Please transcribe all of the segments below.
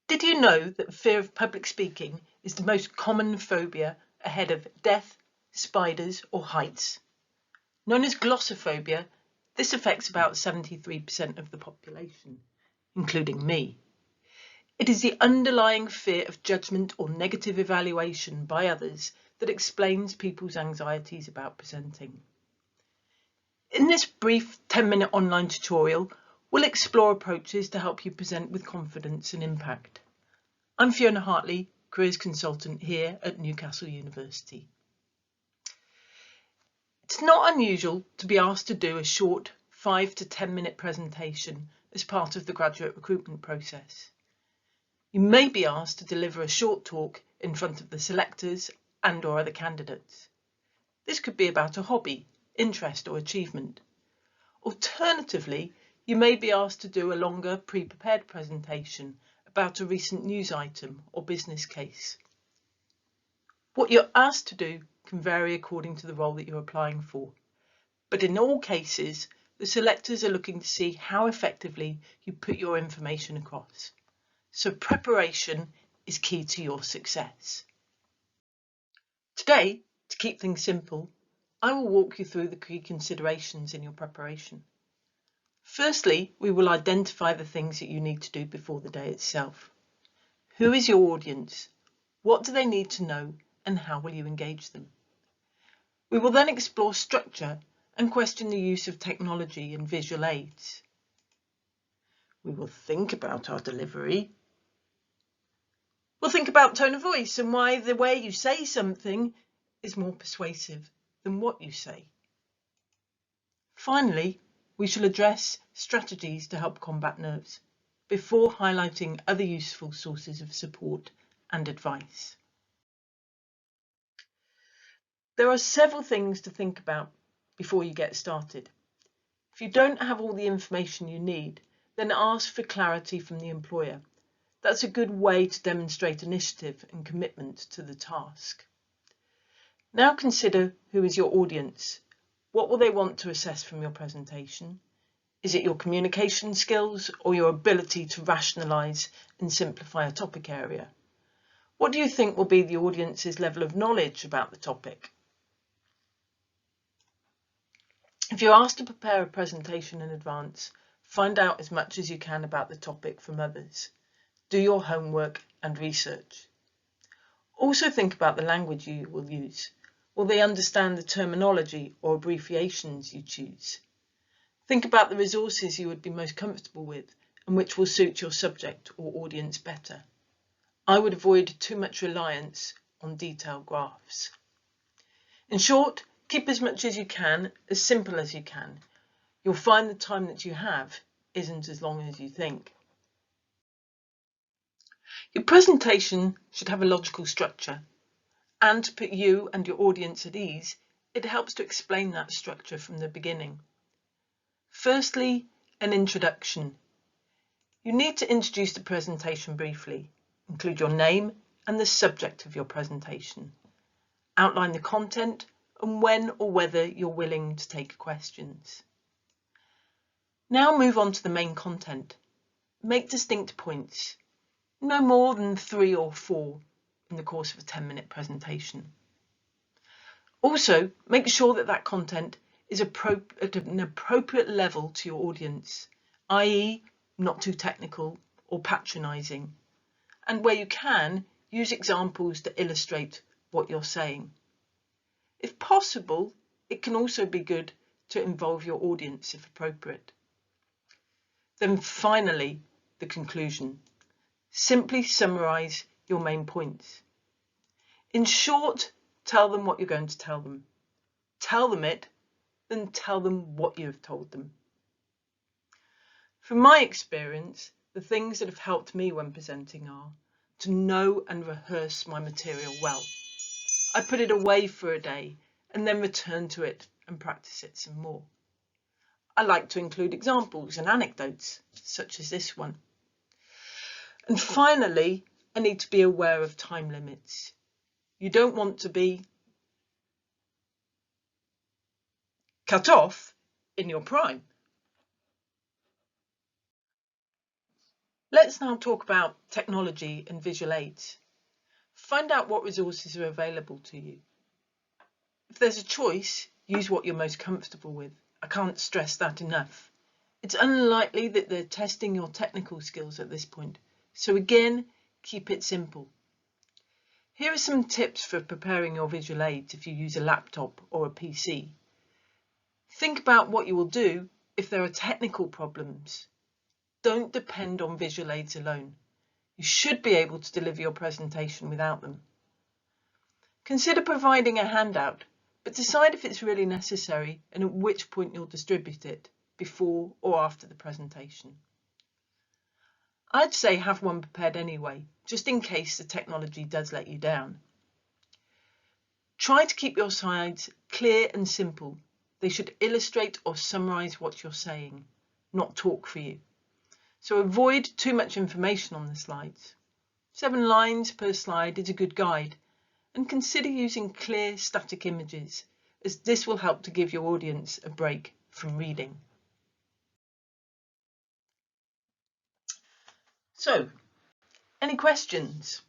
Did you know that fear of public speaking is the most common phobia ahead of death, spiders, or heights? Known as glossophobia, this affects about 73% of the population, including me. It is the underlying fear of judgment or negative evaluation by others that explains people's anxieties about presenting. In this brief 10-minute online tutorial, we'll explore approaches to help you present with confidence and impact. I'm Fiona Hartley, Careers Consultant here at Newcastle University. It's not unusual to be asked to do a short 5 to 10-minute presentation as part of the graduate recruitment process. You may be asked to deliver a short talk in front of the selectors and/or other candidates. This could be about a hobby, interest or achievement. Alternatively, you may be asked to do a longer pre-prepared presentation about a recent news item or business case. What you're asked to do can vary according to the role that you're applying for, but in all cases, the selectors are looking to see how effectively you put your information across. So preparation is key to your success. Today, to keep things simple, I will walk you through the key considerations in your preparation. Firstly, we will identify the things that you need to do before the day itself. Who is your audience? What do they need to know, and how will you engage them? We will then explore structure and question the use of technology and visual aids. We will think about our delivery. We'll think about tone of voice and why the way you say something is more persuasive than what you say. Finally, we shall address strategies to help combat nerves before highlighting other useful sources of support and advice. There are several things to think about before you get started. If you don't have all the information you need, then ask for clarity from the employer. That's a good way to demonstrate initiative and commitment to the task. Now consider who is your audience. What will they want to assess from your presentation? Is it your communication skills or your ability to rationalise and simplify a topic area? What do you think will be the audience's level of knowledge about the topic? If you're asked to prepare a presentation in advance, find out as much as you can about the topic from others. Do your homework and research. Also think about the language you will use. Will they understand the terminology or abbreviations you choose? Think about the resources you would be most comfortable with and which will suit your subject or audience better. I would avoid too much reliance on detailed graphs. In short, keep as much as you can, as simple as you can. You'll find the time that you have isn't as long as you think. Your presentation should have a logical structure, and to put you and your audience at ease, it helps to explain that structure from the beginning. Firstly, an introduction. You need to introduce the presentation briefly, include your name and the subject of your presentation, outline the content and when or whether you're willing to take questions. Now move on to the main content. Make distinct points, no more than 3 or 4 in the course of a 10-minute presentation. Also, make sure that content is at an appropriate level to your audience, i.e. not too technical or patronising, and where you can, use examples to illustrate what you're saying. If possible, it can also be good to involve your audience if appropriate. Then finally, the conclusion. Simply summarise your main points. In short, tell them what you're going to tell them. Tell them it, then tell them what you have told them. From my experience, the things that have helped me when presenting are to know and rehearse my material well. I put it away for a day and then return to it and practice it some more. I like to include examples and anecdotes, such as this one. And finally, I need to be aware of time limits. You don't want to be cut off in your prime. Let's now talk about technology and visual aids. Find out what resources are available to you. If there's a choice, use what you're most comfortable with. I can't stress that enough. It's unlikely that they're testing your technical skills at this point, so again, keep it simple. Here are some tips for preparing your visual aids if you use a laptop or a PC. Think about what you will do if there are technical problems. Don't depend on visual aids alone. You should be able to deliver your presentation without them. Consider providing a handout, but decide if it's really necessary and at which point you'll distribute it, before or after the presentation. I'd say have one prepared anyway, just in case the technology does let you down. Try to keep your slides clear and simple. They should illustrate or summarise what you're saying, not talk for you. So avoid too much information on the slides. 7 lines per slide is a good guide, and consider using clear static images, as this will help to give your audience a break from reading. So, any questions?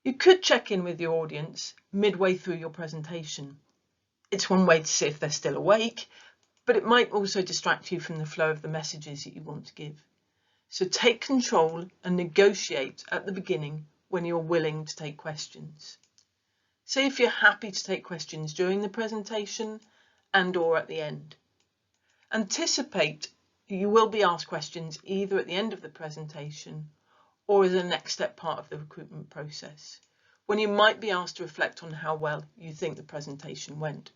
You could check in with your audience midway through your presentation. It's one way to see if they're still awake, but it might also distract you from the flow of the messages that you want to give. So take control and negotiate at the beginning when you're willing to take questions. Say if you're happy to take questions during the presentation and/or at the end. Anticipate you will be asked questions either at the end of the presentation or as a next step part of the recruitment process, when you might be asked to reflect on how well you think the presentation went.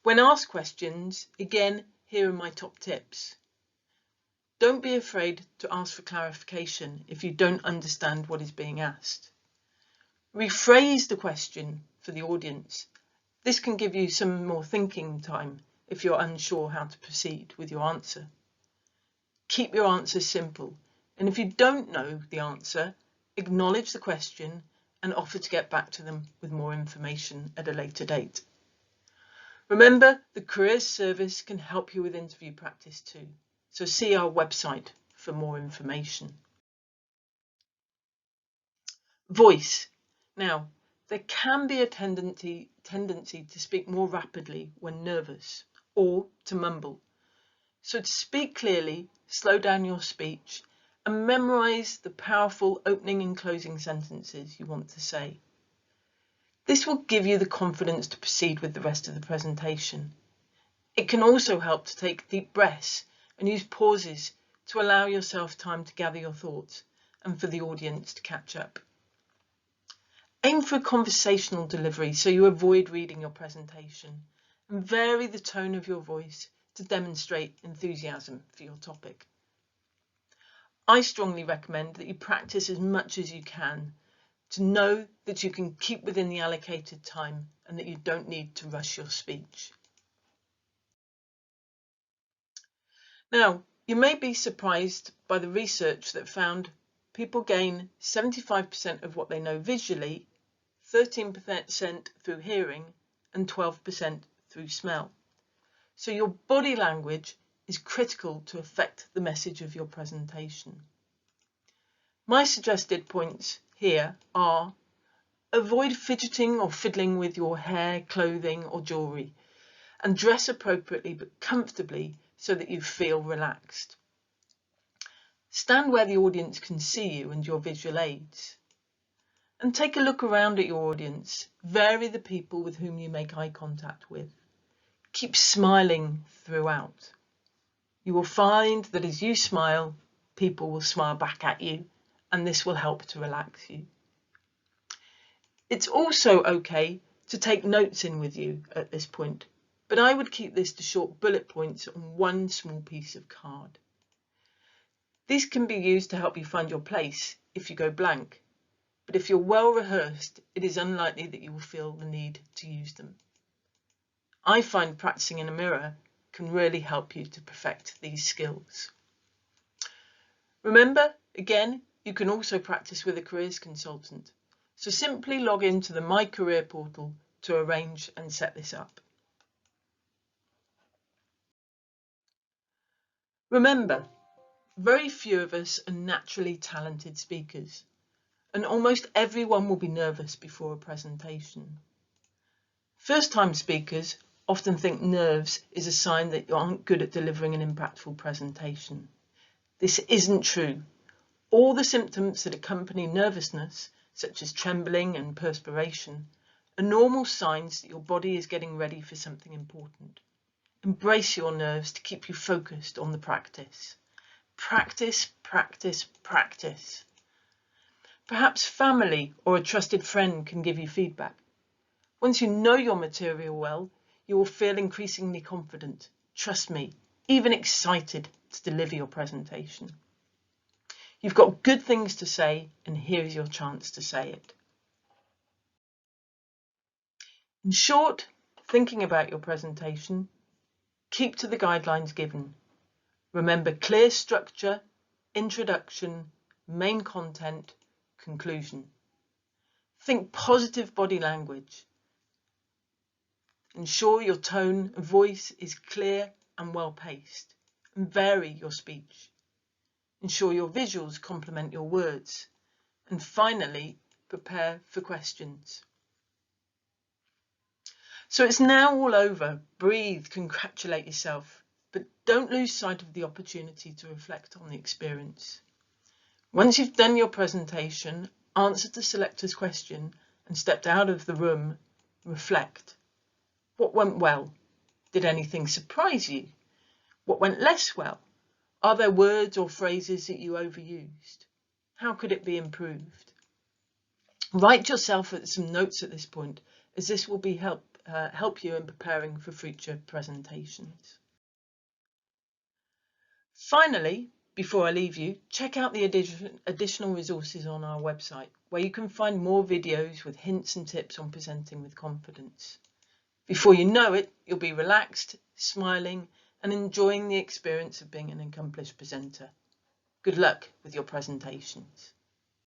When asked questions, again, here are my top tips. Don't be afraid to ask for clarification if you don't understand what is being asked. Rephrase the question for the audience. This can give you some more thinking time if you're unsure how to proceed with your answer. Keep your answers simple, and if you don't know the answer, acknowledge the question and offer to get back to them with more information at a later date. Remember, the Careers Service can help you with interview practice too, so see our website for more information. Voice. Now, there can be a tendency to speak more rapidly when nervous or to mumble. So to speak clearly, slow down your speech and memorise the powerful opening and closing sentences you want to say. This will give you the confidence to proceed with the rest of the presentation. It can also help to take deep breaths and use pauses to allow yourself time to gather your thoughts and for the audience to catch up. Aim for a conversational delivery so you avoid reading your presentation, and vary the tone of your voice to demonstrate enthusiasm for your topic. I strongly recommend that you practice as much as you can to know that you can keep within the allocated time and that you don't need to rush your speech. Now, you may be surprised by the research that found people gain 75% of what they know visually, 13% through hearing, and 12% through smell. So your body language is critical to affect the message of your presentation. My suggested points here are: avoid fidgeting or fiddling with your hair, clothing or jewellery, and dress appropriately but comfortably so that you feel relaxed. Stand where the audience can see you and your visual aids. And take a look around at your audience. Vary the people with whom you make eye contact with. Keep smiling throughout. You will find that as you smile, people will smile back at you, and this will help to relax you. It's also okay to take notes in with you at this point, but I would keep this to short bullet points on one small piece of card. These can be used to help you find your place if you go blank, but if you're well rehearsed, it is unlikely that you will feel the need to use them. I find practicing in a mirror can really help you to perfect these skills. Remember, again, you can also practice with a careers consultant, so simply log into the My Career portal to arrange and set this up. Remember, Very few of us are naturally talented speakers, and almost everyone will be nervous before a presentation. First-time speakers often think nerves is a sign that you aren't good at delivering an impactful presentation. This isn't true. All the symptoms that accompany nervousness, such as trembling and perspiration, are normal signs that your body is getting ready for something important. Embrace your nerves to keep you focused on the practice. Practice, practice, practice. Perhaps family or a trusted friend can give you feedback. Once you know your material well, you will feel increasingly confident, trust me, even excited to deliver your presentation. You've got good things to say, and here's your chance to say it. In short, thinking about your presentation, keep to the guidelines given. Remember clear structure, introduction, main content, conclusion. Think positive body language. Ensure your tone and voice is clear and well paced, and vary your speech. Ensure your visuals complement your words. And finally, prepare for questions. So it's now all over. Breathe, congratulate yourself, but don't lose sight of the opportunity to reflect on the experience. Once you've done your presentation, answered the selector's question and stepped out of the room, reflect. What went well? Did anything surprise you? What went less well? Are there words or phrases that you overused? How could it be improved? Write yourself some notes at this point, as this will help you in preparing for future presentations. Finally, before I leave you, check out the additional resources on our website, where you can find more videos with hints and tips on presenting with confidence. Before you know it, you'll be relaxed, smiling, and enjoying the experience of being an accomplished presenter. Good luck with your presentations.